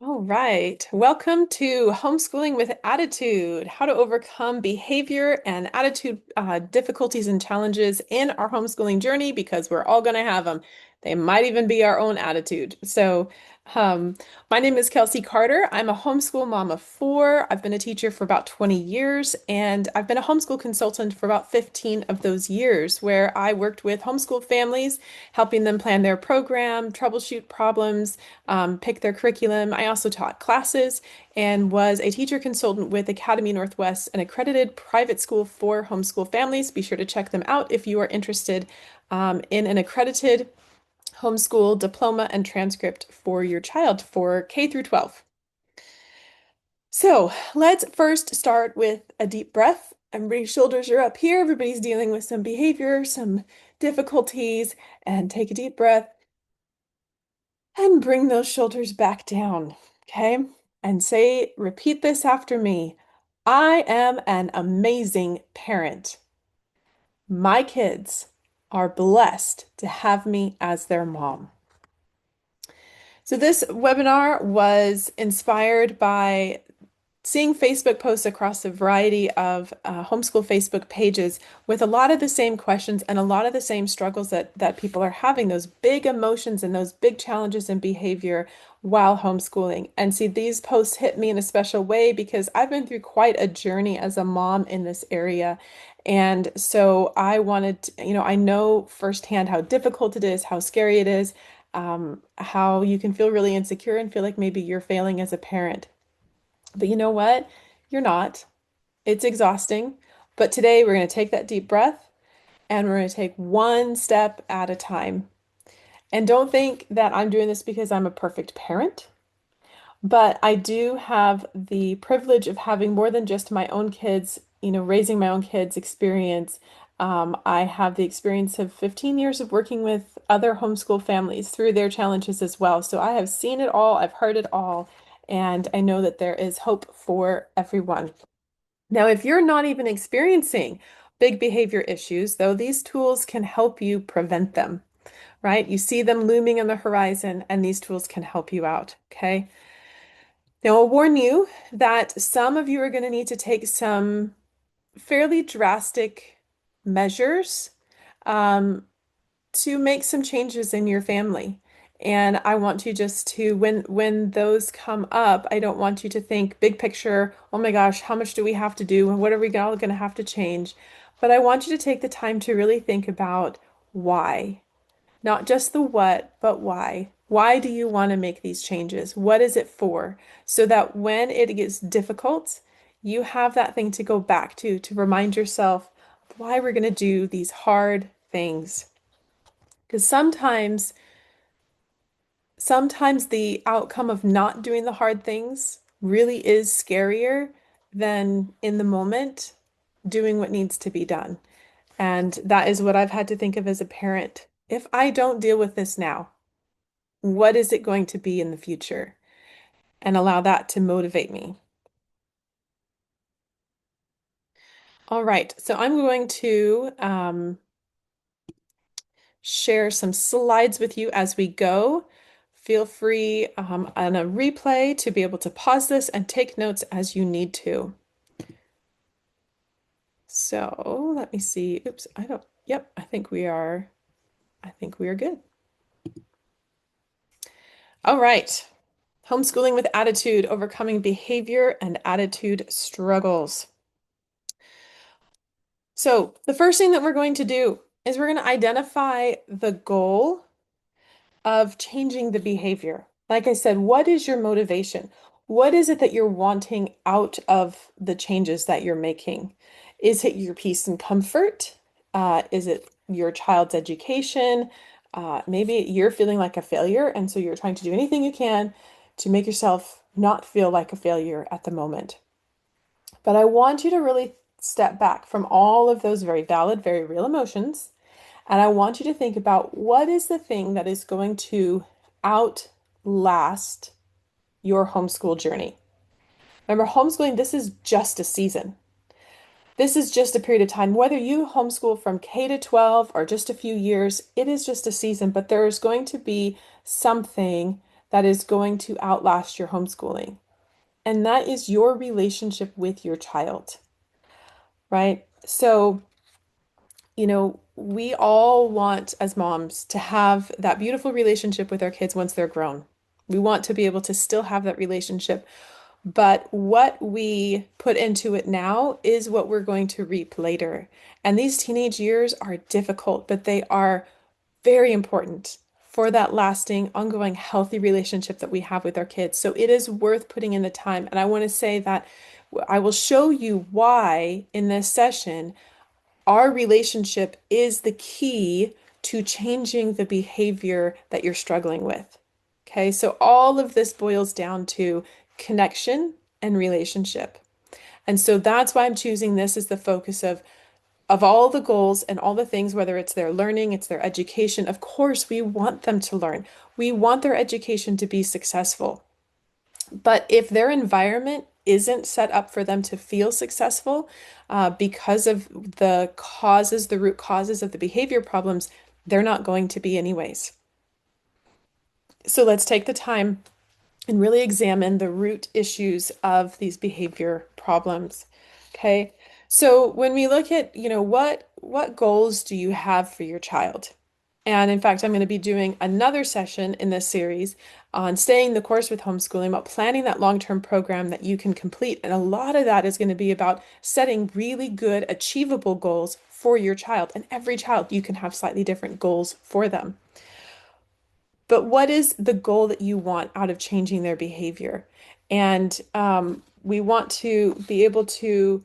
All right. Welcome to Homeschooling with Attitude, how to overcome behavior and attitude difficulties and challenges in our homeschooling journey because we're all going to have them. They might even be our own attitude. Um, my name is Kelsey Carter. I'm a homeschool mom of four. I've been a teacher for about 20 years, and I've been a homeschool consultant for about 15 of those years, where I worked with homeschool families, helping them plan their program, troubleshoot problems, pick their curriculum. I also taught classes and was a teacher consultant with Academy Northwest, an accredited private school for homeschool families. Be sure to check them out if you are interested in an accredited homeschool diploma and transcript for your child for K through 12. So let's first start with a deep breath. Everybody's shoulders are up here. Everybody's dealing with some behavior, some difficulties, and take a deep breath. And bring those shoulders back down, okay? And repeat this after me. I am an amazing parent. My kids are blessed to have me as their mom. So this webinar was inspired by seeing Facebook posts across a variety of homeschool Facebook pages with a lot of the same questions and a lot of the same struggles that people are having, those big emotions and those big challenges in behavior while homeschooling. And see, these posts hit me in a special way because I've been through quite a journey as a mom in this area. And so I wanted to, I know firsthand how difficult it is, how scary it is, how you can feel really insecure and feel like maybe you're failing as a parent. But you know what? You're not. It's exhausting. But today we're going to take that deep breath and we're going to take one step at a time. And don't think that I'm doing this because I'm a perfect parent, but I do have the privilege of having more than just my own kids, raising my own kids experience. I have the experience of 15 years of working with other homeschool families through their challenges as well. So I have seen it all, I've heard it all, and I know that there is hope for everyone. Now, if you're not even experiencing big behavior issues, though, these tools can help you prevent them, right? You see them looming on the horizon, and these tools can help you out, okay? Now, I'll warn you that some of you are going to need to take some fairly drastic measures um, to make some changes in your family. And I want you just to, when those come up, I don't want you to think big picture, oh my gosh, how much do we have to do? And what are we all going to have to change? But I want you to take the time to really think about why. Not just the what, but why. Why do you want to make these changes? What is it for? So that when it gets difficult, you have that thing to go back to remind yourself why we're going to do these hard things. Because sometimes the outcome of not doing the hard things really is scarier than in the moment doing what needs to be done. And that is what I've had to think of as a parent. If I don't deal with this now, what is it going to be in the future? And allow that to motivate me. All right, so I'm going to share some slides with you as we go. Feel free on a replay to be able to pause this and take notes as you need to. So let me see. Oops, yep, I think we are good. All right. Homeschooling with attitude, overcoming behavior and attitude struggles. So the first thing that we're going to do is we're going to identify the goal of changing the behavior. Like I said, what is your motivation? What is it that you're wanting out of the changes that you're making? Is it your peace and comfort? Is it your child's education? Maybe you're feeling like a failure, and so you're trying to do anything you can to make yourself not feel like a failure at the moment. But I want you to really step back from all of those very valid, very real emotions. And I want you to think about what is the thing that is going to outlast your homeschool journey. Remember, homeschooling, this is just a season. This is just a period of time. Whether you homeschool from K to 12 or just a few years, it is just a season, but there is going to be something that is going to outlast your homeschooling. And that is your relationship with your child, right? So, we all want as moms to have that beautiful relationship with our kids once they're grown. We want to be able to still have that relationship, but what we put into it now is what we're going to reap later. And these teenage years are difficult, but they are very important for that lasting, ongoing, healthy relationship that we have with our kids. So it is worth putting in the time. And I want to say that I will show you why in this session our relationship is the key to changing the behavior that you're struggling with. Okay, so all of this boils down to connection and relationship. And so that's why I'm choosing this as the focus of all the goals and all the things, whether it's their learning, it's their education. Of course, we want them to learn. We want their education to be successful. But if their environment isn't set up for them to feel successful because of the root causes of the behavior problems, they're not going to be anyways. So let's take the time and really examine the root issues of these behavior problems. Okay. So when we look at, what goals do you have for your child? And in fact, I'm going to be doing another session in this series on staying the course with homeschooling, about planning that long-term program that you can complete. And a lot of that is going to be about setting really good, achievable goals for your child. And every child, you can have slightly different goals for them. But what is the goal that you want out of changing their behavior? And we want to be able to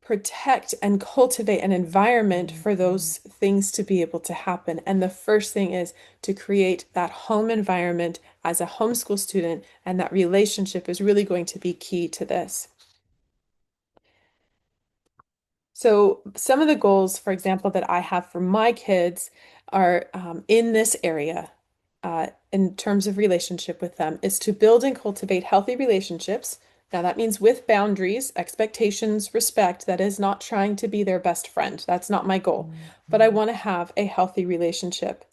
protect and cultivate an environment for those things to be able to happen. And the first thing is to create that home environment as a homeschool student, and that relationship is really going to be key to this. So some of the goals, for example, that I have for my kids are in this area, in terms of relationship with them, is to build and cultivate healthy relationships. Now, that means with boundaries, expectations, respect. That is not trying to be their best friend. That's not my goal. But I want to have a healthy relationship.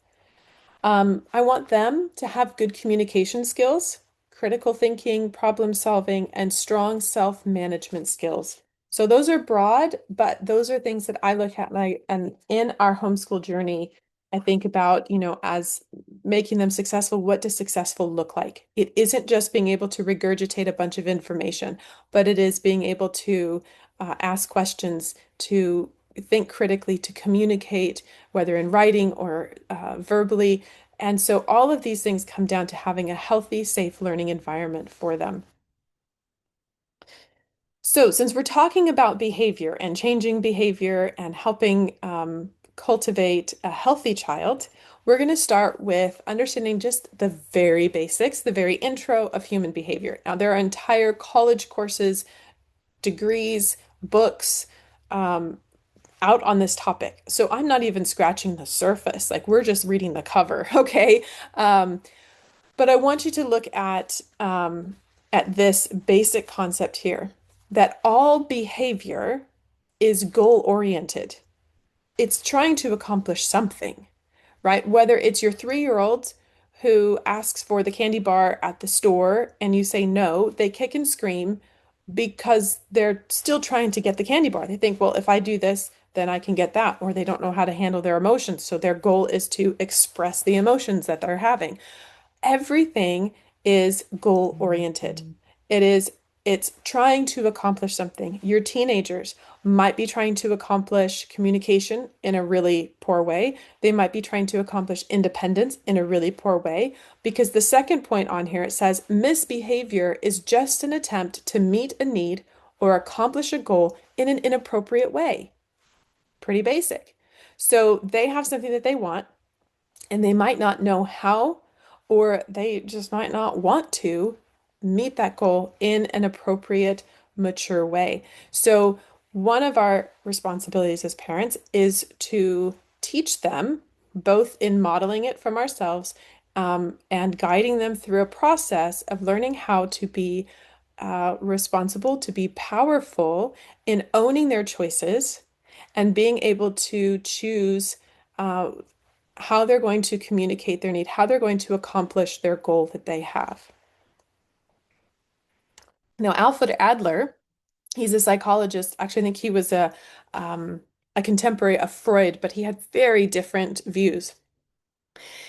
I want them to have good communication skills, critical thinking, problem solving, and strong self-management skills. So those are broad, but those are things that I look at and in our homeschool journey, I think about, as making them successful. What does successful look like? It isn't just being able to regurgitate a bunch of information, but it is being able to ask questions, to think critically, to communicate, whether in writing or verbally. And so all of these things come down to having a healthy, safe learning environment for them. So since we're talking about behavior and changing behavior and helping cultivate a healthy child, we're going to start with understanding just the very basics, the very intro of human behavior. Now, there are entire college courses, degrees, books, out on this topic. So I'm not even scratching the surface. Like, we're just reading the cover, okay? But I want you to look at this basic concept here, that all behavior is goal-oriented. It's trying to accomplish something, right? Whether it's your 3-year-old who asks for the candy bar at the store and you say no, they kick and scream because they're still trying to get the candy bar. They think, well, if I do this, then I can get that, or they don't know how to handle their emotions. So their goal is to express the emotions that they're having. Everything is goal oriented. It's trying to accomplish something. Your teenagers might be trying to accomplish communication in a really poor way. They might be trying to accomplish independence in a really poor way, because the second point on here, it says misbehavior is just an attempt to meet a need or accomplish a goal in an inappropriate way. Pretty basic. So they have something that they want, and they might not know how, or they just might not want to meet that goal in an appropriate, mature way. So, one of our responsibilities as parents is to teach them, both in modeling it from ourselves, and guiding them through a process of learning how to be responsible, to be powerful in owning their choices and being able to choose how they're going to communicate their need, how they're going to accomplish their goal that they have. Now, Alfred Adler, he's a psychologist. Actually, I think he was a contemporary of Freud, but he had very different views.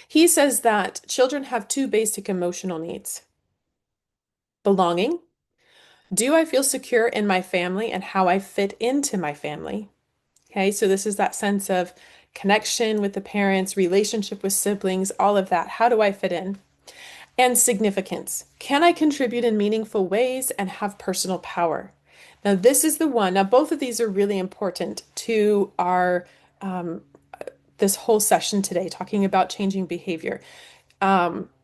He says that children have two basic emotional needs: belonging. Do I feel secure in my family and how I fit into my family? Okay, so this is that sense of connection with the parents, relationship with siblings, all of that. How do I fit in? And significance. Can I contribute in meaningful ways and have personal power? Now, this is the one. Now, both of these are really important to our this whole session today, talking about changing behavior.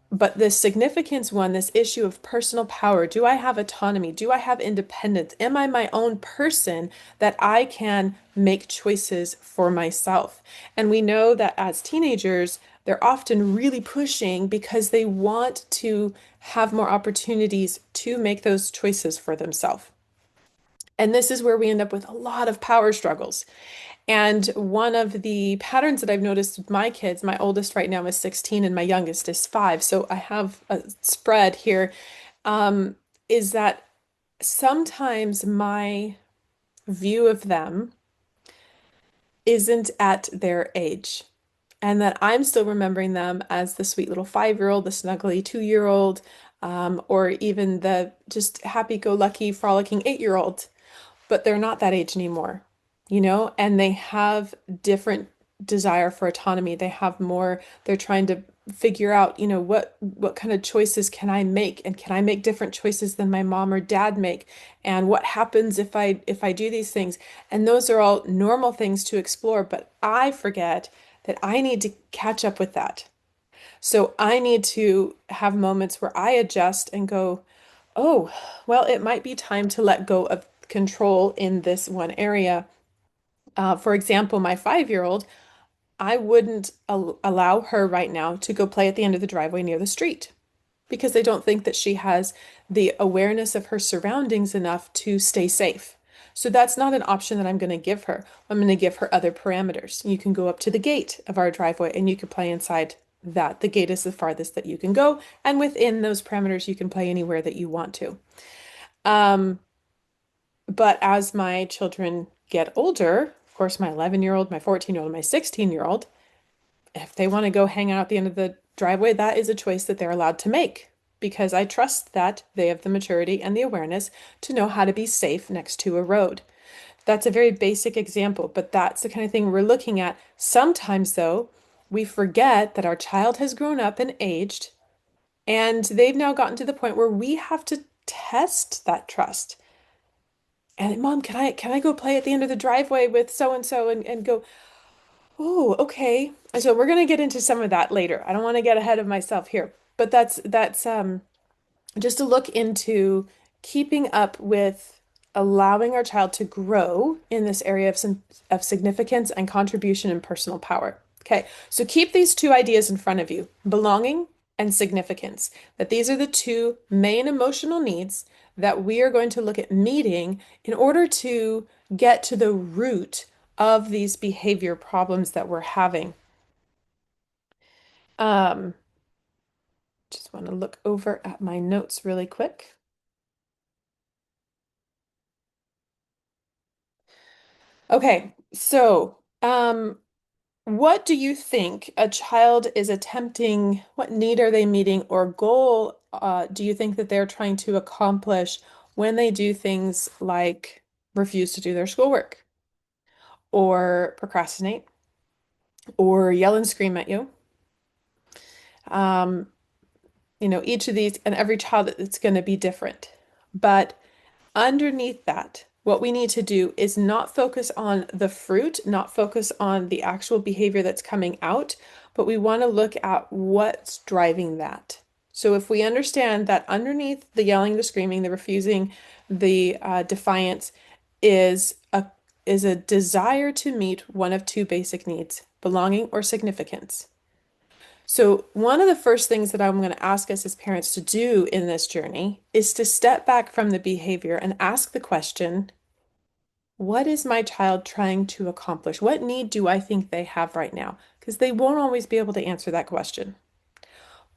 But this significance one, this issue of personal power, do I have autonomy? Do I have independence? Am I my own person that I can make choices for myself? And we know that as teenagers, they're often really pushing because they want to have more opportunities to make those choices for themselves. And this is where we end up with a lot of power struggles. And one of the patterns that I've noticed with my kids, my oldest right now is 16 and my youngest is 5. So I have a spread here, is that sometimes my view of them isn't at their age. And that I'm still remembering them as the sweet little 5-year-old, the snuggly 2-year-old, or even the just happy-go-lucky, frolicking 8-year-old, but they're not that age anymore, and they have different desire for autonomy. They have more, they're trying to figure out, what kind of choices can I make, and can I make different choices than my mom or dad make? And what happens if I do these things? And those are all normal things to explore, but I forget that I need to catch up with that. So I need to have moments where I adjust and go, oh, well, it might be time to let go of control in this one area. For example, my 5-year-old, I wouldn't allow her right now to go play at the end of the driveway near the street because I don't think that she has the awareness of her surroundings enough to stay safe. So that's not an option that I'm going to give her. I'm going to give her other parameters. You can go up to the gate of our driveway and you can play inside that. The gate is the farthest that you can go, and within those parameters, you can play anywhere that you want to. But as my children get older, of course, my 11-year-old, my 14-year-old, my 16-year-old, if they want to go hang out at the end of the driveway, that is a choice that they're allowed to make because I trust that they have the maturity and the awareness to know how to be safe next to a road. That's a very basic example, but that's the kind of thing we're looking at. Sometimes, though, we forget that our child has grown up and aged, and they've now gotten to the point where we have to test that trust. And mom, can I go play at the end of the driveway with so and so and go, oh, okay. And so we're gonna get into some of that later. I don't want to get ahead of myself here, but that's just to look into keeping up with allowing our child to grow in this area of significance and contribution and personal power. Okay, so keep these two ideas in front of you: belonging and significance. That these are the two main emotional needs that we are going to look at meeting in order to get to the root of these behavior problems that we're having. Um, just want to look over at my notes really quick. Okay, so what do you think a child is attempting? What need are they meeting or goal do you think that they're trying to accomplish when they do things like refuse to do their schoolwork or procrastinate or yell and scream at you? Um, each of these and every child, it's going to be different. But underneath that, what we need to do is not focus on the fruit, not focus on the actual behavior that's coming out, but we want to look at what's driving that. So if we understand that underneath the yelling, the screaming, the refusing, the defiance is a desire to meet one of two basic needs: belonging or significance. So, one of the first things that I'm going to ask us as parents to do in this journey is to step back from the behavior and ask the question, what is my child trying to accomplish? What need do I think they have right now? because they won't always be able to answer that question.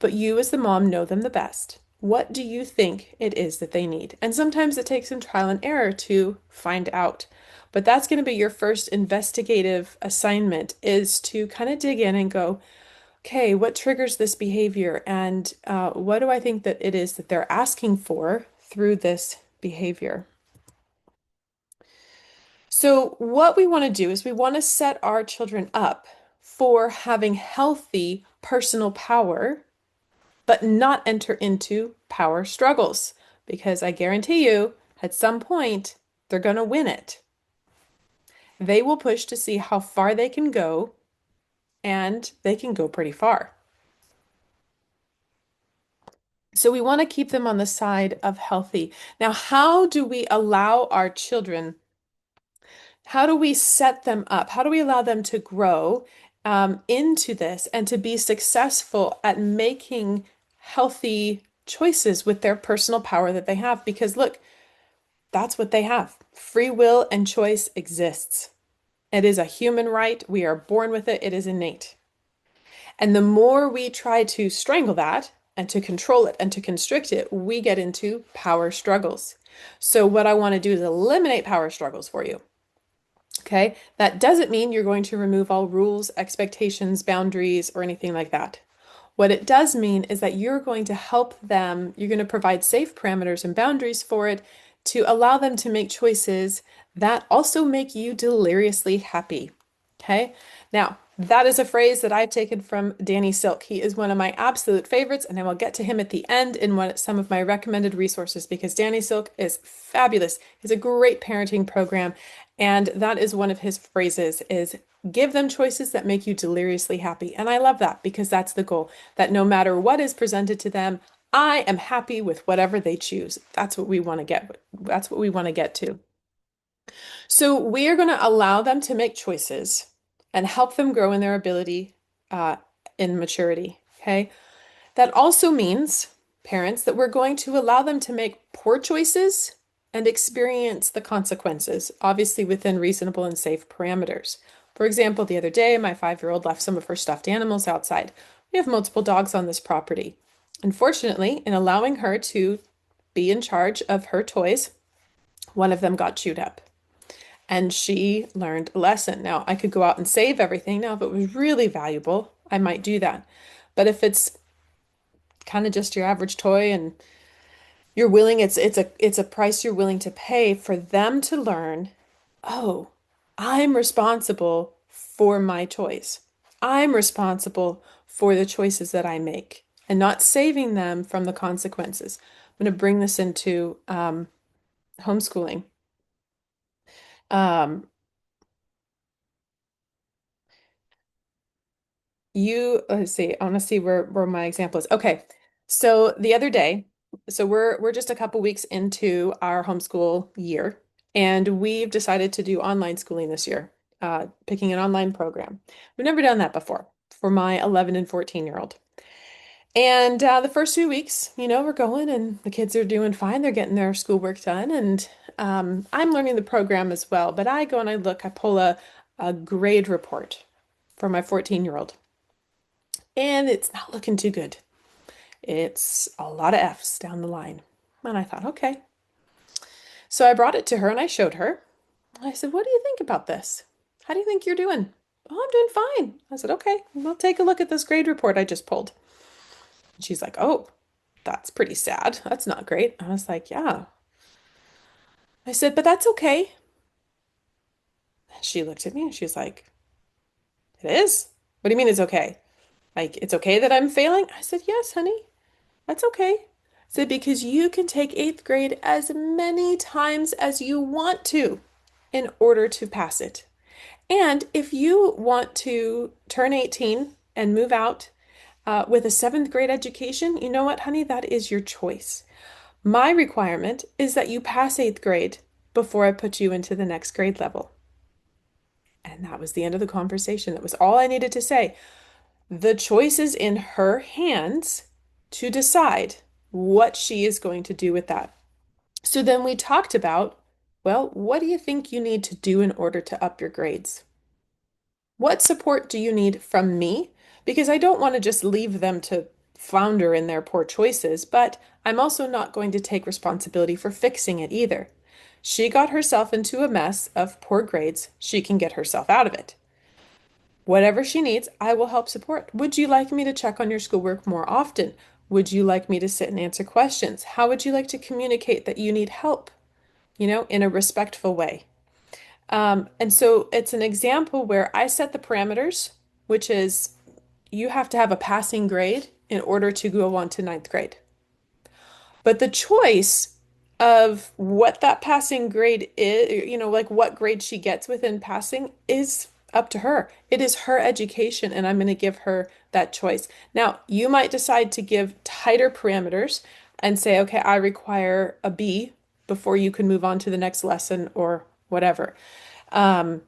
But you, as the mom, know them the best. What do you think it is that they need? And sometimes it takes some trial and error to find out. But that's going to be your first investigative assignment is to kind of dig in and go, okay, what triggers this behavior? And what do I think that it is that they're asking for through this behavior? So, what we want to do is we want to set our children up for having healthy personal power, but not enter into power struggles. Because I guarantee you, at some point, they're going to win it. They will push to see how far they can go, and they can go pretty far. So we want to keep them on the side of healthy. Now, how do we allow our children, how do we set them up? How do we allow them to grow into this and to be successful at making healthy choices with their personal power that they have? Because look, that's what they have. Free will and choice exists. It is a human right. We are born with it. It is innate. And the more we try to strangle that and to control it and to constrict it, we get into power struggles. So, what I want to do is eliminate power struggles for you. Okay, that doesn't mean you're going to remove all rules, expectations, boundaries, or anything like that. What it does mean is that you're going to help them, you're going to provide safe parameters and boundaries for it to allow them to make choices that also make you deliriously happy. Okay, now that is a phrase that I've taken from Danny Silk. He is one of my absolute favorites, and I will get to him at the end in some of my recommended resources because Danny Silk is fabulous. He's a great parenting program, and that is one of his phrases is give them choices that make you deliriously happy. And I love that because that's the goal, that no matter what is presented to them, I am happy with whatever they choose. That's what we want to get. That's what we want to get to. So we are going to allow them to make choices and help them grow in their ability uh, in maturity. Okay. That also means, parents, that we're going to allow them to make poor choices and experience the consequences, obviously within reasonable and safe parameters. For example, the other day, my 5-year-old left some of her stuffed animals outside. We have multiple dogs on this property. Unfortunately, in allowing her to be in charge of her toys, one of them got chewed up. And she learned a lesson. Now, I could go out and save everything. Now, if it was really valuable, I might do that. But if it's kind of just your average toy and you're willing, it's a price you're willing to pay for them to learn, oh, I'm responsible for my toys. I'm responsible for the choices that I make and not saving them from the consequences. I'm going to bring this into homeschooling. Um, let's see, I want to see where my example is. Okay. So the other day, so we're just a couple weeks into our homeschool year, and we've decided to do online schooling this year, picking an online program. We've never done that before for my 11 and 14-year-old. And the first few weeks, we're going and the kids are doing fine. They're getting their schoolwork done, and I'm learning the program as well. But I go and I pull a grade report for my 14-year-old. And it's not looking too good. It's a lot of F's down the line. And I thought, okay. So I brought it to her and I showed her. I said, what do you think about this? How do you think you're doing? Oh, I'm doing fine. I said, okay, well, take a look at this grade report I just pulled. And she's like, oh, that's pretty sad. That's not great. I was like, yeah. I said, but that's okay. And she looked at me and she was like, it is? What do you mean it's okay? Like, it's okay that I'm failing? I said, yes, honey. That's okay. I said, because you can take eighth grade as many times as you want to in order to pass it. And if you want to turn 18 and move out with a seventh grade education, you know what, honey? That is your choice. My requirement is that you pass eighth grade before I put you into the next grade level. And that was the end of the conversation. That was all I needed to say. The choice is in her hands to decide what she is going to do with that. So then we talked about, well, what do you think you need to do in order to up your grades? What support do you need from me? Because I don't want to just leave them to flounder in their poor choices, but I'm also not going to take responsibility for fixing it either. She got herself into a mess of poor grades. She can get herself out of it. Whatever she needs, I will help support. Would you like me to check on your schoolwork more often? Would you like me to sit and answer questions? How would you like to communicate that you need help, in a respectful way? And so it's an example where I set the parameters, which is you have to have a passing grade in order to go on to ninth grade. But the choice of what that passing grade is, like what grade she gets within passing is up to her. It is her education, and I'm going to give her that choice. Now, you might decide to give tighter parameters and say, okay, I require a B before you can move on to the next lesson or whatever. Um,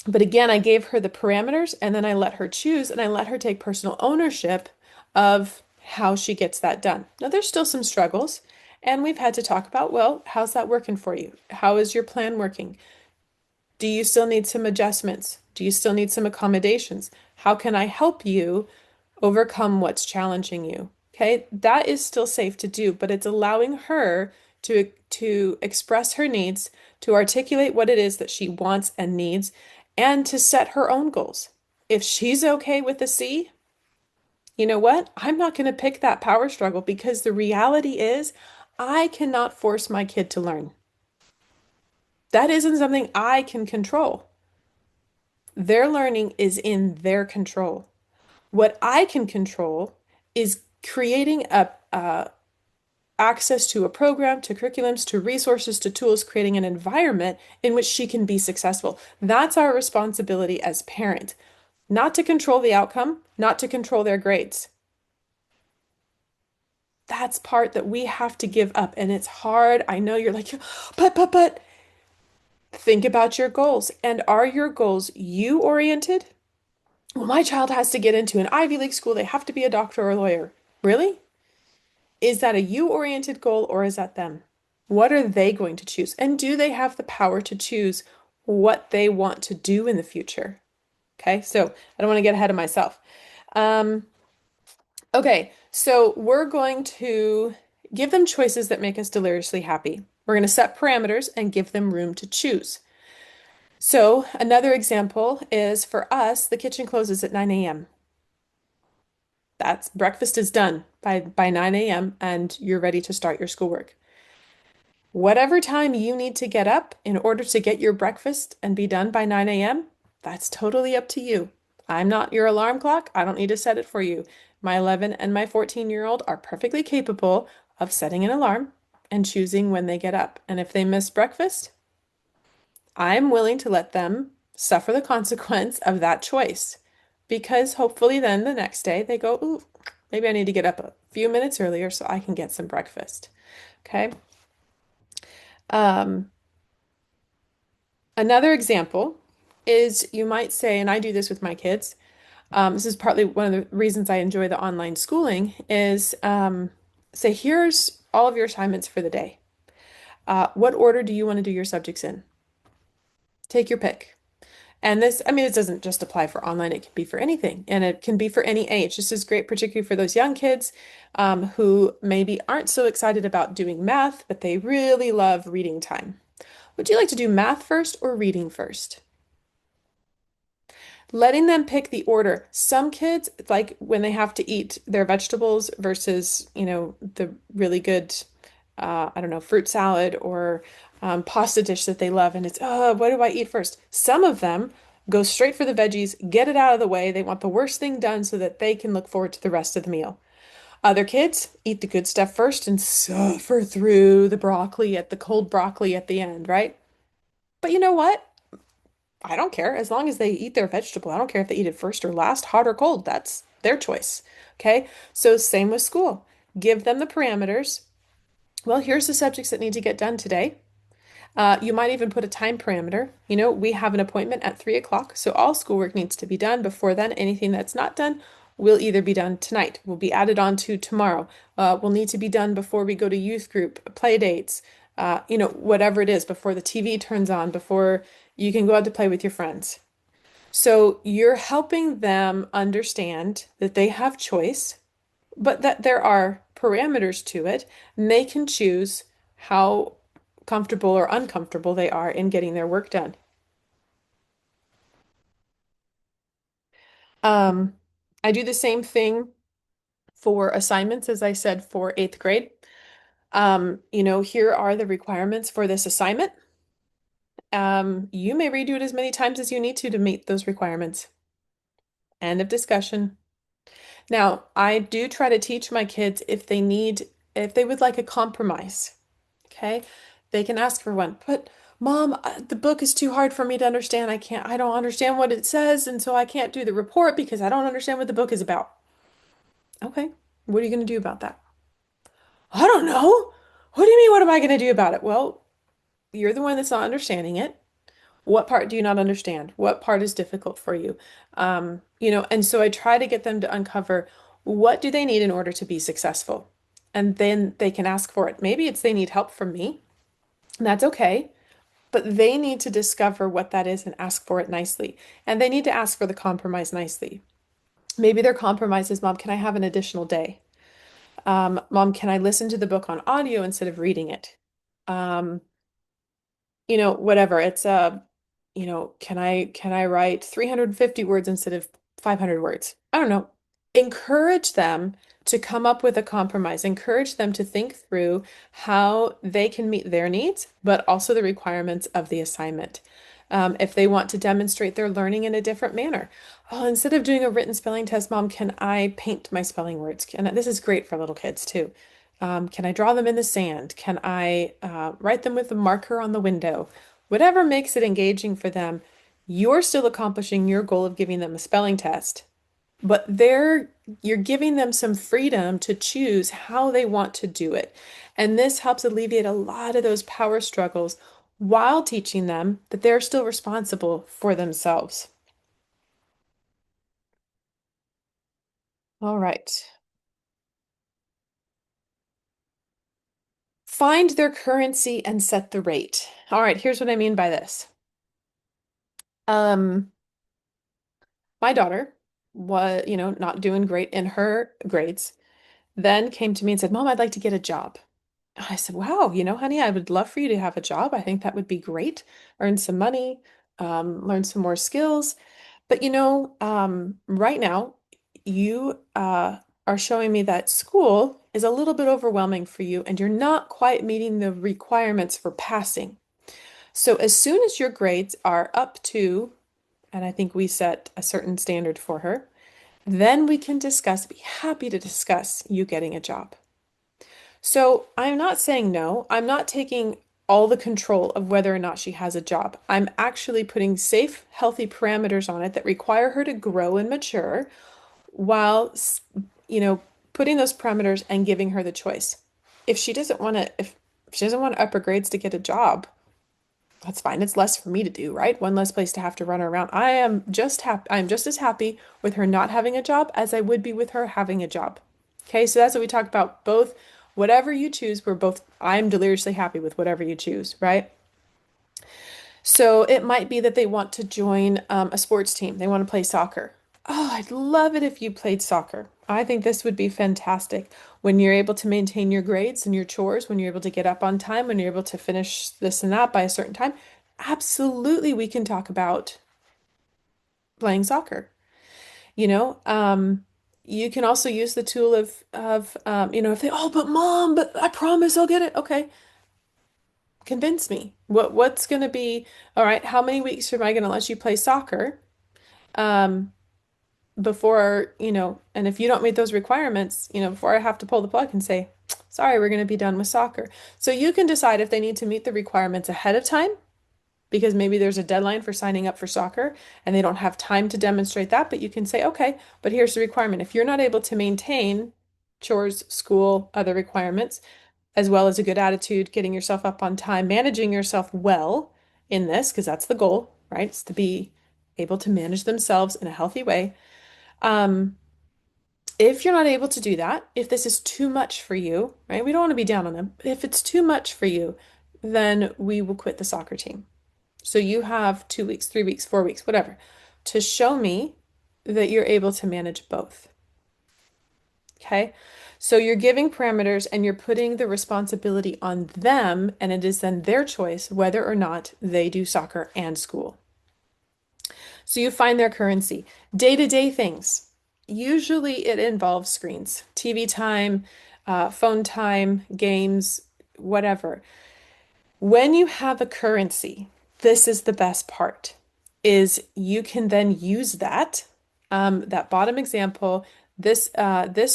but again, I gave her the parameters and then I let her choose and I let her take personal ownership of how she gets that done. Now, there's still some struggles, and we've had to talk about, well, how's that working for you? How is your plan working? Do you still need some adjustments? Do you still need some accommodations? How can I help you overcome what's challenging you? Okay, that is still safe to do, but it's allowing her to express her needs, to articulate what it is that she wants and needs, and to set her own goals. If she's okay with the C, you know what? I'm not going to pick that power struggle because the reality is I cannot force my kid to learn. That isn't something I can control. Their learning is in their control. What I can control is creating a access to a program, to curriculums, to resources, to tools, creating an environment in which she can be successful. That's our responsibility as parents, not to control the outcome, not to control their grades. That's part that we have to give up. And it's hard. I know you're like, but think about your goals. And are your goals you oriented? Well, my child has to get into an Ivy League school. They have to be a doctor or a lawyer. Really? Is that a you-oriented goal or is that them? What are they going to choose? And do they have the power to choose what they want to do in the future? Okay, so I don't want to get ahead of myself. Um, okay, so we're going to give them choices that make us deliriously happy. We're going to set parameters and give them room to choose. So another example is for us, the kitchen closes at 9 a.m. That's breakfast is done by 9 a.m. and you're ready to start your schoolwork. Whatever time you need to get up in order to get your breakfast and be done by 9 a.m., that's totally up to you. I'm not your alarm clock. I don't need to set it for you. My 11 and my 14-year-old are perfectly capable of setting an alarm and choosing when they get up. And if they miss breakfast, I'm willing to let them suffer the consequence of that choice because hopefully then the next day they go, ooh, maybe I need to get up a few minutes earlier so I can get some breakfast. Okay. Um, Another example is you might say, and I do this with my kids, this is partly one of the reasons I enjoy the online schooling, is say, here's all of your assignments for the day. What order do you want to do your subjects in? Take your pick. And this, I mean, it doesn't just apply for online, it can be for anything, and it can be for any age. This is great, particularly for those young kids who maybe aren't so excited about doing math, but they really love reading time. Would you like to do math first or reading first? Letting them pick the order. Some kids, like when they have to eat their vegetables versus, the really good, I don't know, fruit salad or pasta dish that they love, and it's, oh, what do I eat first? Some of them go straight for the veggies, get it out of the way. They want the worst thing done so that they can look forward to the rest of the meal. Other kids eat the good stuff first and suffer through the cold broccoli at the end, right? But you know what? I don't care. As long as they eat their vegetable, I don't care if they eat it first or last, hot or cold. That's their choice. Okay. So, same with school. Give them the parameters. Well, here's the subjects that need to get done today. You might even put a time parameter. We have an appointment at 3 o'clock, so all schoolwork needs to be done before then. Anything that's not done will either be done tonight, will be added on to tomorrow, will need to be done before we go to youth group, play dates, whatever it is, before the TV turns on, before you can go out to play with your friends. So you're helping them understand that they have choice, but that there are parameters to it, and they can choose how comfortable or uncomfortable they are in getting their work done. Um, I do the same thing for assignments, as I said, for eighth grade. Here are the requirements for this assignment. You may redo it as many times as you need to meet those requirements. End of discussion. Now, I do try to teach my kids if they would like a compromise, okay? They can ask for one. But Mom, the book is too hard for me to understand. I don't understand what it says, and so I can't do the report because I don't understand what the book is about. Okay, what are you going to do about that? I don't know. What do you mean, what am I going to do about it? Well, you're the one that's not understanding it. What part do you not understand? What part is difficult for you? And so I try to get them to uncover what do they need in order to be successful? And then they can ask for it. Maybe it's they need help from me, and that's okay. But they need to discover what that is and ask for it nicely. And they need to ask for the compromise nicely. Maybe their compromise is, Mom, can I have an additional day? Mom, can I listen to the book on audio instead of reading it? Um, whatever. Can I write 350 words instead of 500 words? I don't know. Encourage them to come up with a compromise. Encourage them to think through how they can meet their needs, but also the requirements of the assignment. If they want to demonstrate their learning in a different manner. Oh, instead of doing a written spelling test, Mom, can I paint my spelling words? This is great for little kids too. Can I draw them in the sand? Can I write them with a marker on the window? Whatever makes it engaging for them, you're still accomplishing your goal of giving them a spelling test, but you're giving them some freedom to choose how they want to do it. And this helps alleviate a lot of those power struggles while teaching them that they're still responsible for themselves. All right. Find their currency and set the rate. All right, here's what I mean by this. Um, my daughter was, not doing great in her grades, then came to me and said, Mom, I'd like to get a job. I said, wow, honey, I would love for you to have a job. I think that would be great. Earn some money, learn some more skills. But right now, you are showing me that school is a little bit overwhelming for you, and you're not quite meeting the requirements for passing. So as soon as your grades are up to, and I think we set a certain standard for her, then we can be happy to discuss you getting a job. So I'm not saying no. I'm not taking all the control of whether or not she has a job. I'm actually putting safe, healthy parameters on it that require her to grow and mature while, you know, putting those parameters and giving her the choice. If she doesn't want upper grades to get a job, that's fine. It's less for me to do, right? One less place to have to run her around. I'm just as happy with her not having a job as I would be with her having a job. Okay, so that's what we talk about. Both, whatever you choose, I'm deliriously happy with whatever you choose, right? So it might be that they want to join a sports team. They want to play soccer. Oh, I'd love it if you played soccer. I think this would be fantastic when you're able to maintain your grades and your chores, when you're able to get up on time, when you're able to finish this and that by a certain time. Absolutely, we can talk about playing soccer. You know, you can also use the tool if but Mom, but I promise I'll get it. Okay, convince me. What's gonna be, all right, how many weeks am I gonna let you play soccer? Um, before, and if you don't meet those requirements, before I have to pull the plug and say, sorry, we're gonna be done with soccer. So you can decide if they need to meet the requirements ahead of time, because maybe there's a deadline for signing up for soccer and they don't have time to demonstrate that, but you can say, okay, but here's the requirement. If you're not able to maintain chores, school, other requirements, as well as a good attitude, getting yourself up on time, managing yourself well in this, because that's the goal, right? It's to be able to manage themselves in a healthy way. Um, if you're not able to do that, if this is too much for you, right? We don't want to be down on them. But if it's too much for you, then we will quit the soccer team. So you have 2 weeks, 3 weeks, 4 weeks, whatever. to show me that you're able to manage both. Okay. So you're giving parameters and you're putting the responsibility on them, and it is then their choice whether or not they do soccer and school. So you find their currency. Day-to-day things. Usually it involves screens, TV time, phone time, games, whatever. When you have a currency, this is the best part, is you can then use that, that bottom example, this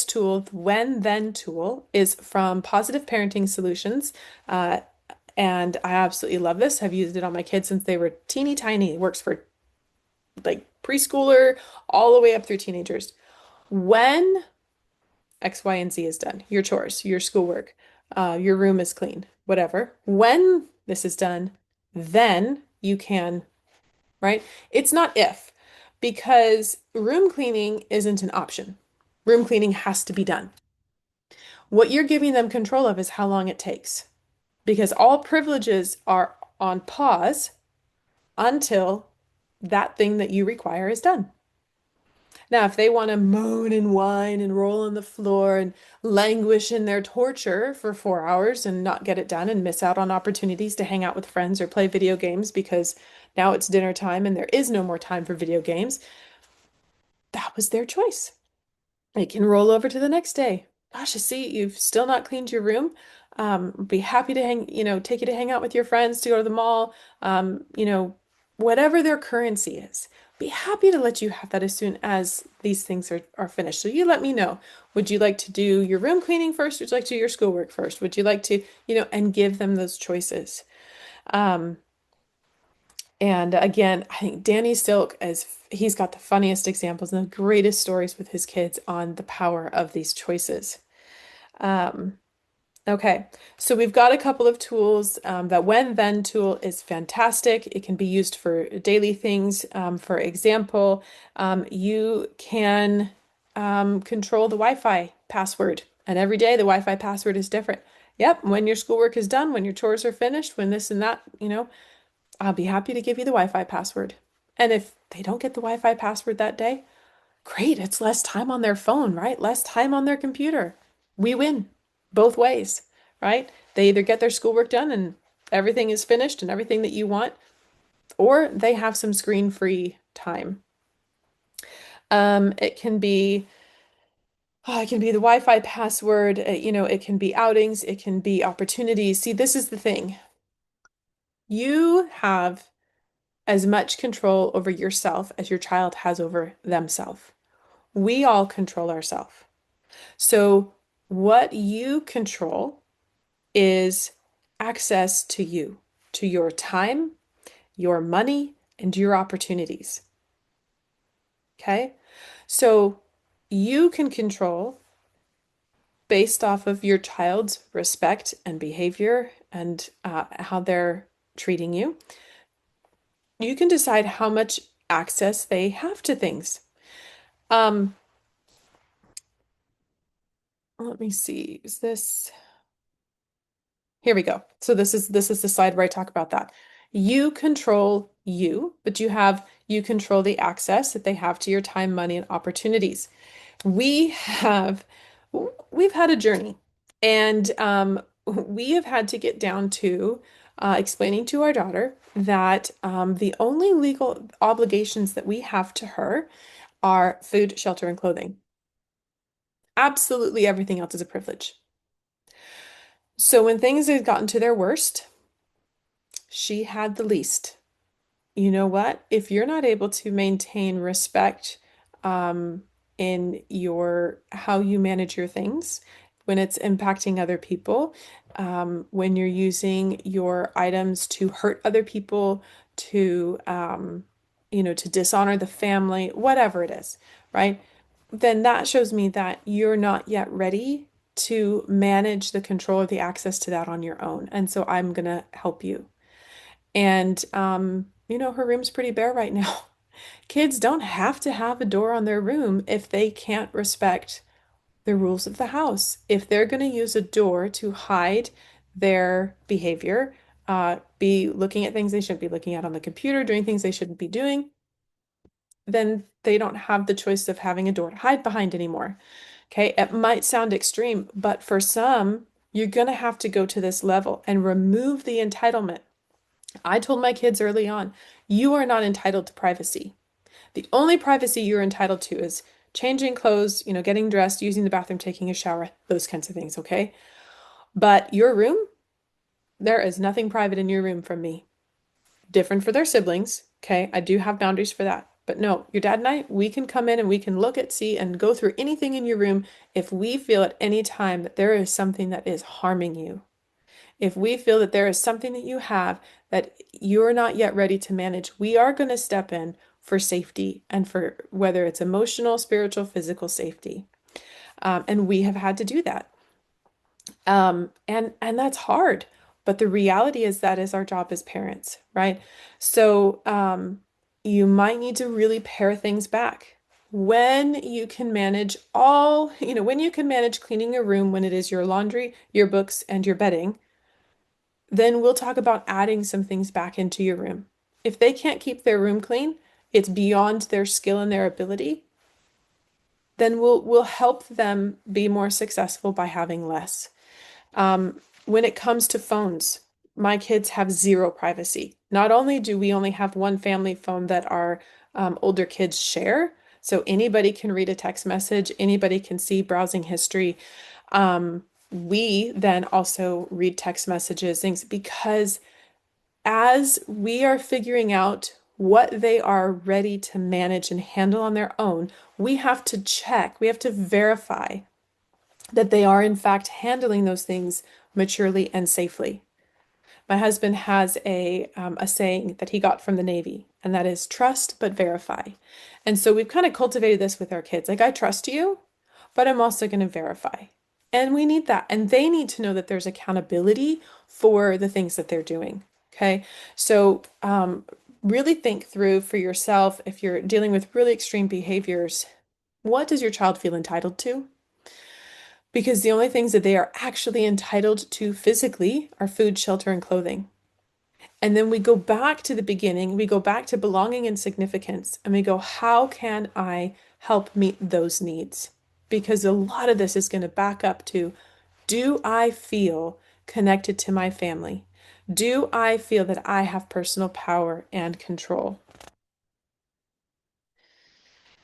tool, the when then tool, is from Positive Parenting Solutions. And I absolutely love this. I've used it on my kids since they were teeny tiny. It works for like preschooler all the way up through teenagers. When X, Y, and Z is done, your chores, your schoolwork, your room is clean, whatever. When this is done, then you can, right? It's not if, because room cleaning isn't an option. Room cleaning has to be done. What you're giving them control of is how long it takes, because all privileges are on pause until that thing that you require is done. Now, if they want to moan and whine and roll on the floor and languish in their torture for 4 hours and not get it done and miss out on opportunities to hang out with friends or play video games because now it's dinner time and there is no more time for video games, that was their choice. It can roll over to the next day. Gosh, I see you've still not cleaned your room. Be happy to take you to hang out with your friends, to go to the mall, whatever their currency is. Be happy to let you have that as soon as these things are finished. So you let me know. Would you like to do your room cleaning first? Would you like to do your schoolwork first? Would you like to, and give them those choices. Um, and again, I think Danny Silk, he's got the funniest examples and the greatest stories with his kids on the power of these choices. Um, Okay, so we've got a couple of tools. That when then tool is fantastic. It can be used for daily things. For example, you can control the Wi-Fi password, and every day the Wi-Fi password is different. Yep, when your schoolwork is done, when your chores are finished, when this and that, I'll be happy to give you the Wi-Fi password. And if they don't get the Wi-Fi password that day, great, it's less time on their phone, right? Less time on their computer. We win both ways, right? They either get their schoolwork done and everything is finished and everything that you want, or they have some screen-free time. It can be the Wi-Fi password, it can be outings, it can be opportunities. See, this is the thing. You have as much control over yourself as your child has over themselves. We all control ourselves. So what you control is access to you, to your time, your money, and your opportunities. Okay? So you can control based off of your child's respect and behavior and how they're treating you. You can decide how much access they have to things. Um, let me see. Is this? Here we go. So this is the slide where I talk about that. You control you, but you control the access that they have to your time, money, and opportunities. We have we've had a journey, and we have had to get down to explaining to our daughter that the only legal obligations that we have to her are food, shelter, and clothing. Absolutely everything else is a privilege. So when things had gotten to their worst, she had the least. You know what? If you're not able to maintain respect in your how you manage your things, when it's impacting other people, when you're using your items to hurt other people, to dishonor the family, whatever it is, right? Then that shows me that you're not yet ready to manage the control or the access to that on your own. And so I'm gonna help you. And her room's pretty bare right now. Kids don't have to have a door on their room if they can't respect the rules of the house. If they're going to use a door to hide their behavior, be looking at things they shouldn't be looking at on the computer, doing things they shouldn't be doing, then they don't have the choice of having a door to hide behind anymore. Okay, it might sound extreme, but for some, you're going to have to go to this level and remove the entitlement. I told my kids early on, you are not entitled to privacy. The only privacy you're entitled to is changing clothes, getting dressed, using the bathroom, taking a shower, those kinds of things, okay? But your room, there is nothing private in your room from me. Different for their siblings, okay? I do have boundaries for that. But no, your dad and I, we can come in and we can look at, see, and go through anything in your room if we feel at any time that there is something that is harming you. If we feel that there is something that you have that you're not yet ready to manage, we are going to step in for safety and for whether it's emotional, spiritual, physical safety. And we have had to do that. And that's hard. But the reality is that is our job as parents, right? So you might need to really pare things back. When you can manage when you can manage cleaning your room when it is your laundry, your books, and your bedding, then we'll talk about adding some things back into your room. If they can't keep their room clean, it's beyond their skill and their ability, then we'll help them be more successful by having less. When it comes to phones, my kids have zero privacy. Not only do we only have one family phone that our older kids share, so anybody can read a text message, anybody can see browsing history. We then also read text messages, things because as we are figuring out what they are ready to manage and handle on their own, we have to check, we have to verify that they are in fact handling those things maturely and safely. My husband has a saying that he got from the Navy, and that is trust but verify. And so we've kind of cultivated this with our kids. Like, I trust you, but I'm also going to verify. And we need that. And they need to know that there's accountability for the things that they're doing. Okay. So really think through for yourself if you're dealing with really extreme behaviors, what does your child feel entitled to? Because the only things that they are actually entitled to physically are food, shelter, and clothing. And then we go back to the beginning, we go back to belonging and significance, and we go, how can I help meet those needs? Because a lot of this is going to back up to, do I feel connected to my family? Do I feel that I have personal power and control?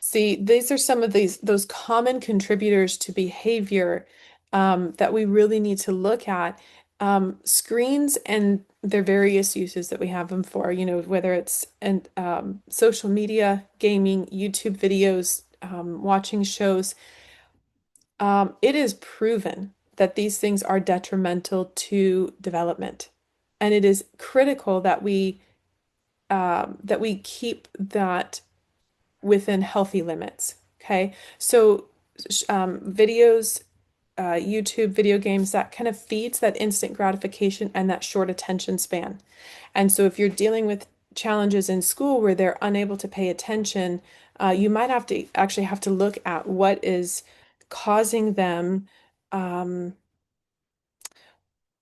See, these are some of those common contributors to behavior that we really need to look at. Screens and their various uses that we have them for, whether it's social media, gaming, YouTube videos, watching shows. It is proven that these things are detrimental to development, and it is critical that we keep that within healthy limits. Okay. So, videos, YouTube, video games, that kind of feeds that instant gratification and that short attention span. And so, if you're dealing with challenges in school where they're unable to pay attention, you might actually have to look at what is causing them. Um,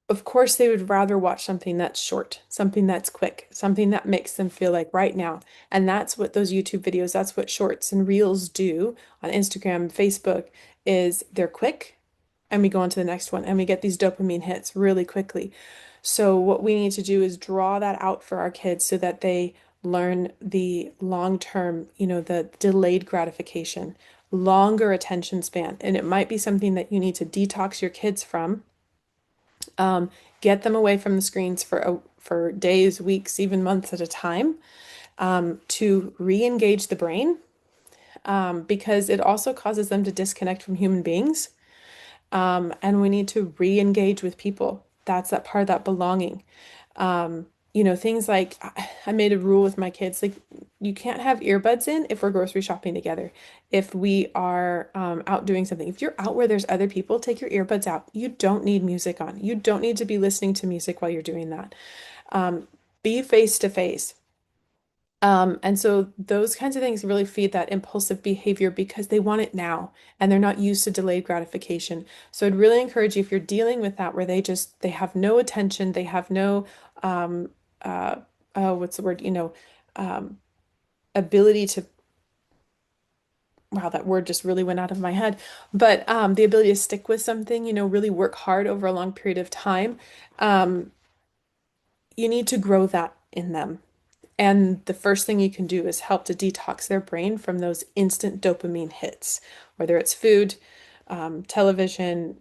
of course, they would rather watch something that's short, something that's quick, something that makes them feel like right now. And that's what those YouTube videos, that's what shorts and reels do on Instagram, Facebook, is they're quick and we go on to the next one and we get these dopamine hits really quickly. So what we need to do is draw that out for our kids so that they learn the long term, the delayed gratification, longer attention span. And it might be something that you need to detox your kids from. Get them away from the screens for days, weeks, even months at a time, to re-engage the brain, because it also causes them to disconnect from human beings. And we need to re-engage with people. That's that part of that belonging. Things like I made a rule with my kids, like you can't have earbuds in if we're grocery shopping together. If we are out doing something, if you're out where there's other people, take your earbuds out. You don't need music on. You don't need to be listening to music while you're doing that. Be face to face. And so those kinds of things really feed that impulsive behavior because they want it now and they're not used to delayed gratification. So I'd really encourage you if you're dealing with that where they have no attention, they have no what's the word, um, ability wow, that word just really went out of my head. But the ability to stick with something, really work hard over a long period of time, um, you need to grow that in them. And the first thing you can do is help to detox their brain from those instant dopamine hits, whether it's food, television,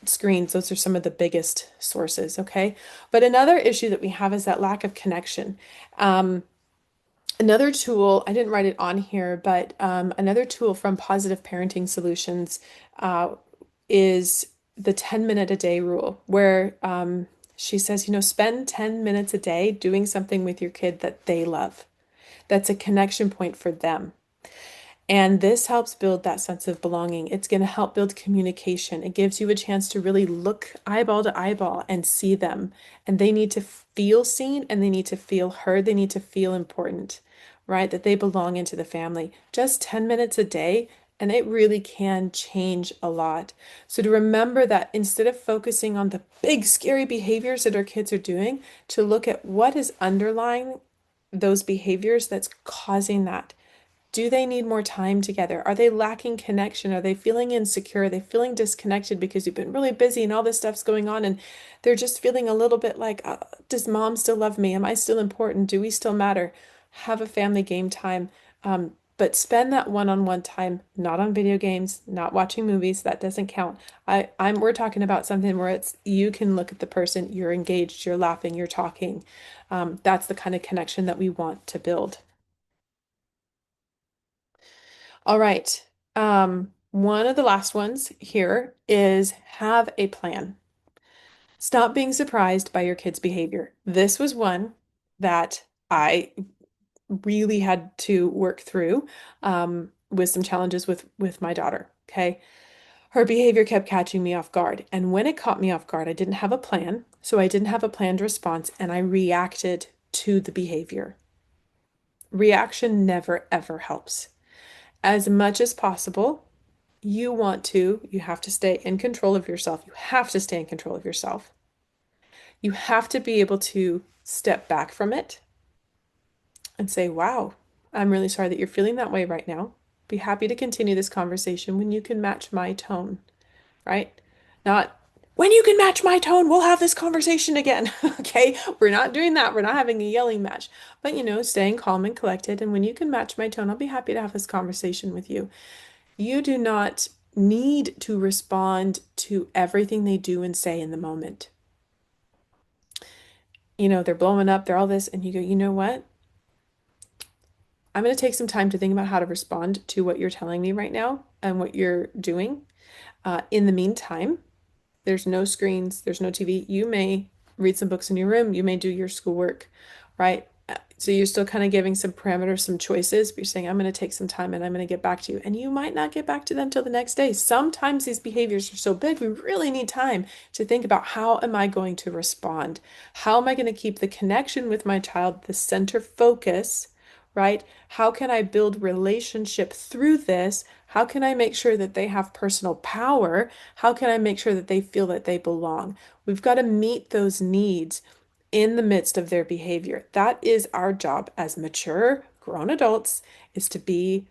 screens. Those are some of the biggest sources, okay? But another issue that we have is that lack of connection. Um, Another tool, I didn't write it on here, but another tool from Positive Parenting Solutions uh, is the 10-minute a day rule, where she says, spend 10 minutes a day doing something with your kid that they love. That's a connection point for them. And this helps build that sense of belonging. It's going to help build communication. It gives you a chance to really look eyeball to eyeball and see them. And they need to feel seen and they need to feel heard. They need to feel important, right? That they belong into the family. Just 10 minutes a day, and it really can change a lot. So to remember that instead of focusing on the big, scary behaviors that our kids are doing, to look at what is underlying those behaviors that's causing that. Do they need more time together? Are they lacking connection? Are they feeling insecure? Are they feeling disconnected because you've been really busy and all this stuff's going on and they're just feeling a little bit like, does mom still love me? Am I still important? Do we still matter? Have a family game time. But spend that one-on-one time, not on video games, not watching movies. That doesn't count. We're talking about something where it's you can look at the person, you're engaged, you're laughing, you're talking. That's the kind of connection that we want to build. All right. One of the last ones here is have a plan. Stop being surprised by your kids' behavior. This was one that I really had to work through with some challenges with my daughter. Okay. Her behavior kept catching me off guard. And when it caught me off guard, I didn't have a plan. So I didn't have a planned response and I reacted to the behavior. Reaction never, ever helps. As much as possible, you have to stay in control of yourself. You have to stay in control of yourself. You have to be able to step back from it and say, wow, I'm really sorry that you're feeling that way right now. Be happy to continue this conversation when you can match my tone, right? Not when you can match my tone, we'll have this conversation again. Okay, we're not doing that. We're not having a yelling match, but staying calm and collected. And when you can match my tone, I'll be happy to have this conversation with you. You do not need to respond to everything they do and say in the moment. They're blowing up, they're all this, and you go, you know what? I'm going to take some time to think about how to respond to what you're telling me right now and what you're doing. In the meantime, there's no screens, there's no TV. You may read some books in your room, you may do your schoolwork, right? So you're still kind of giving some parameters, some choices, but you're saying, I'm going to take some time and I'm going to get back to you. And you might not get back to them till the next day. Sometimes these behaviors are so big, we really need time to think about how am I going to respond? How am I going to keep the connection with my child, the center focus, right? How can I build relationship through this? How can I make sure that they have personal power? How can I make sure that they feel that they belong? We've got to meet those needs in the midst of their behavior. That is our job as mature grown adults, is to be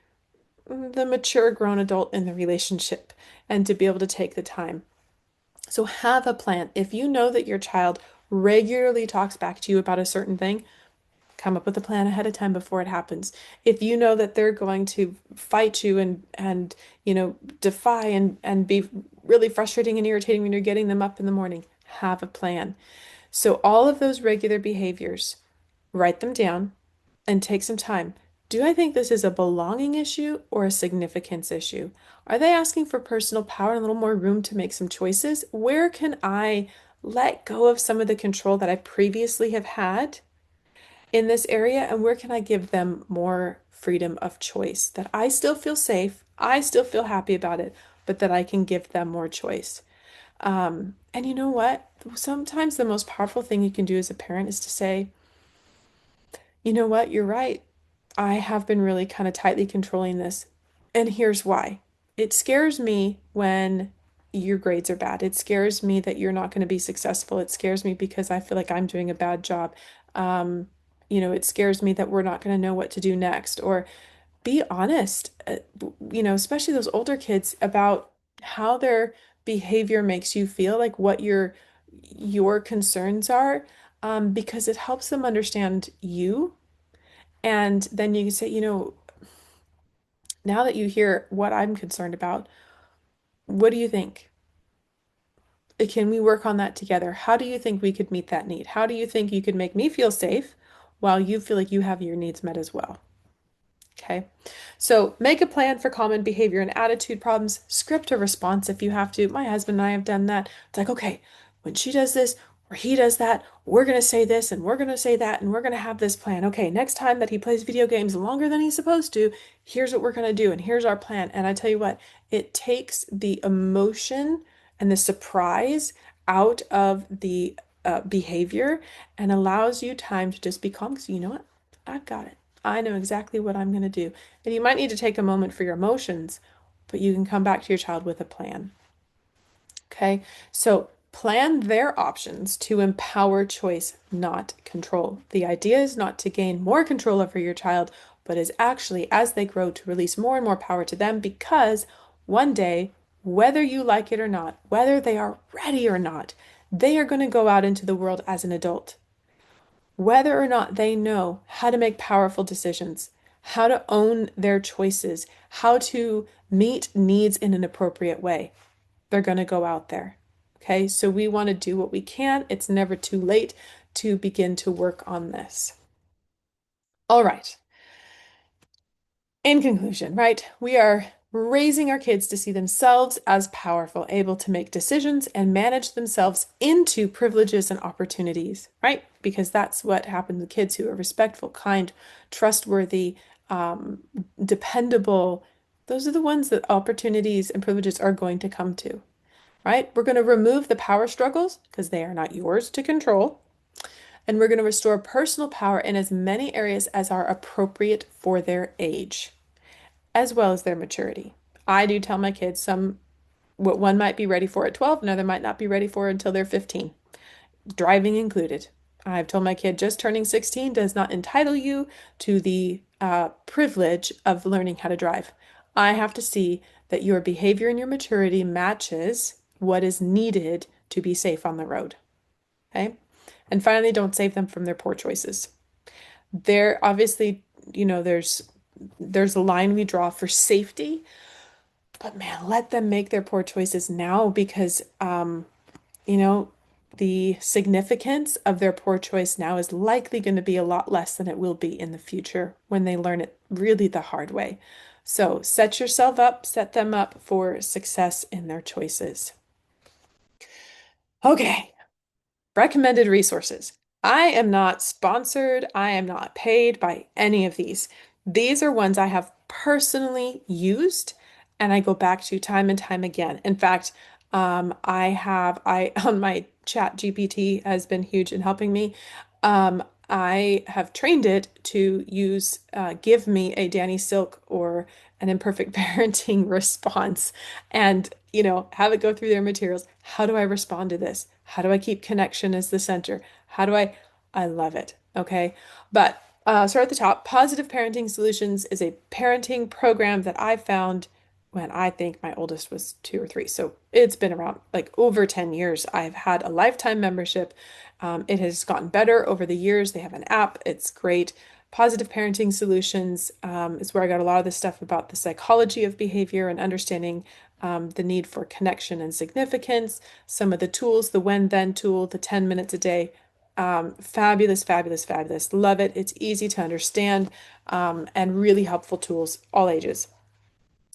the mature grown adult in the relationship and to be able to take the time. So have a plan. If you know that your child regularly talks back to you about a certain thing, come up with a plan ahead of time before it happens. If you know that they're going to fight you and defy and be really frustrating and irritating when you're getting them up in the morning, have a plan. So all of those regular behaviors, write them down and take some time. Do I think this is a belonging issue or a significance issue? Are they asking for personal power and a little more room to make some choices? Where can I let go of some of the control that I previously have had in this area? And where can I give them more freedom of choice that I still feel safe, I still feel happy about it, but that I can give them more choice? And you know what? Sometimes the most powerful thing you can do as a parent is to say, you know what? You're right. I have been really kind of tightly controlling this. And here's why. It scares me when your grades are bad. It scares me that you're not going to be successful. It scares me because I feel like I'm doing a bad job. It scares me that we're not going to know what to do next. Or be honest, especially those older kids about how their behavior makes you feel, like what your concerns are, because it helps them understand you. And then you can say, now that you hear what I'm concerned about, what do you think? Can we work on that together? How do you think we could meet that need? How do you think you could make me feel safe while you feel like you have your needs met as well? Okay. So make a plan for common behavior and attitude problems. Script a response if you have to. My husband and I have done that. It's like, okay, when she does this or he does that, we're going to say this and we're going to say that and we're going to have this plan. Okay, next time that he plays video games longer than he's supposed to, here's what we're going to do and here's our plan. And I tell you what, it takes the emotion and the surprise out of the behavior and allows you time to just be calm because you know what? I've got it. I know exactly what I'm going to do. And you might need to take a moment for your emotions, but you can come back to your child with a plan. Okay, so plan their options to empower choice, not control. The idea is not to gain more control over your child, but is actually, as they grow, to release more and more power to them because one day, whether you like it or not, whether they are ready or not, they are going to go out into the world as an adult. Whether or not they know how to make powerful decisions, how to own their choices, how to meet needs in an appropriate way, they're going to go out there. Okay, so we want to do what we can. It's never too late to begin to work on this. All right. In conclusion, right, we are raising our kids to see themselves as powerful, able to make decisions and manage themselves into privileges and opportunities, right? Because that's what happens to kids who are respectful, kind, trustworthy, um, dependable. Those are the ones that opportunities and privileges are going to come to, right? We're going to remove the power struggles because they are not yours to control. And we're going to restore personal power in as many areas as are appropriate for their age, as well as their maturity. I do tell my kids what one might be ready for at 12, another might not be ready for until they're 15, driving included. I've told my kid just turning 16 does not entitle you to the privilege of learning how to drive. I have to see that your behavior and your maturity matches what is needed to be safe on the road. Okay. And finally, don't save them from their poor choices. There obviously, there's a line we draw for safety, but man, let them make their poor choices now because you know, the significance of their poor choice now is likely going to be a lot less than it will be in the future when they learn it really the hard way. So set yourself up, set them up for success in their choices. Okay, recommended resources. I am not sponsored. I am not paid by any of these. These are ones I have personally used and I go back to time and time again. In fact, I on my chat GPT has been huge in helping me. I have trained it to give me a Danny Silk or an imperfect parenting response and, have it go through their materials. How do I respond to this? How do I keep connection as the center? I love it. Okay. But start at the top. Positive Parenting Solutions is a parenting program that I found when I think my oldest was 2 or 3. So it's been around like over 10 years. I've had a lifetime membership. It has gotten better over the years. They have an app. It's great. Positive Parenting Solutions is where I got a lot of this stuff about the psychology of behavior and understanding the need for connection and significance, some of the tools, the when then tool, the 10 minutes a day. Fabulous, fabulous, fabulous. Love it. It's easy to understand and really helpful tools, all ages.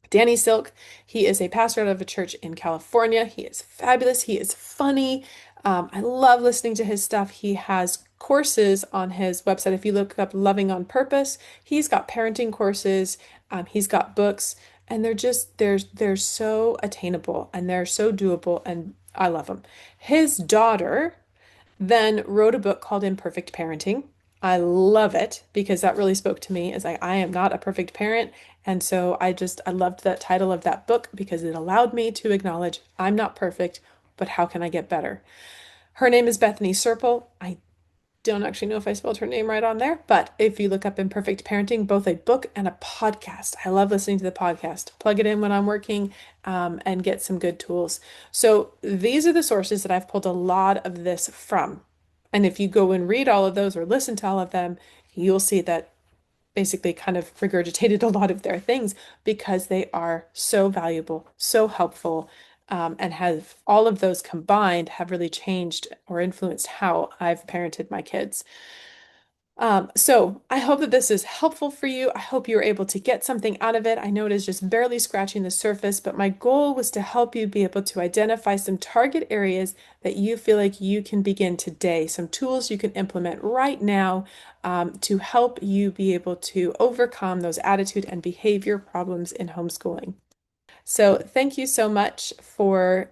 Danny Silk, he is a pastor out of a church in California. He is fabulous. He is funny. I love listening to his stuff. He has courses on his website. If you look up Loving on Purpose, he's got parenting courses. He's got books, and they're so attainable and they're so doable, and I love them. His daughter then wrote a book called Imperfect Parenting. I love it because that really spoke to me as I am not a perfect parent. And so I loved that title of that book because it allowed me to acknowledge I'm not perfect, but how can I get better? Her name is Bethany Serpel. I don't actually know if I spelled her name right on there, but if you look up Imperfect Parenting, both a book and a podcast. I love listening to the podcast. Plug it in when I'm working, and get some good tools. So these are the sources that I've pulled a lot of this from. And if you go and read all of those or listen to all of them, you'll see that basically kind of regurgitated a lot of their things because they are so valuable, so helpful, and have all of those combined have really changed or influenced how I've parented my kids. So I hope that this is helpful for you. I hope you're able to get something out of it. I know it is just barely scratching the surface, but my goal was to help you be able to identify some target areas that you feel like you can begin today, some tools you can implement right now, to help you be able to overcome those attitude and behavior problems in homeschooling. So thank you so much for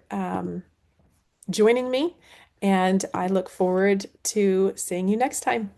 joining me, and I look forward to seeing you next time.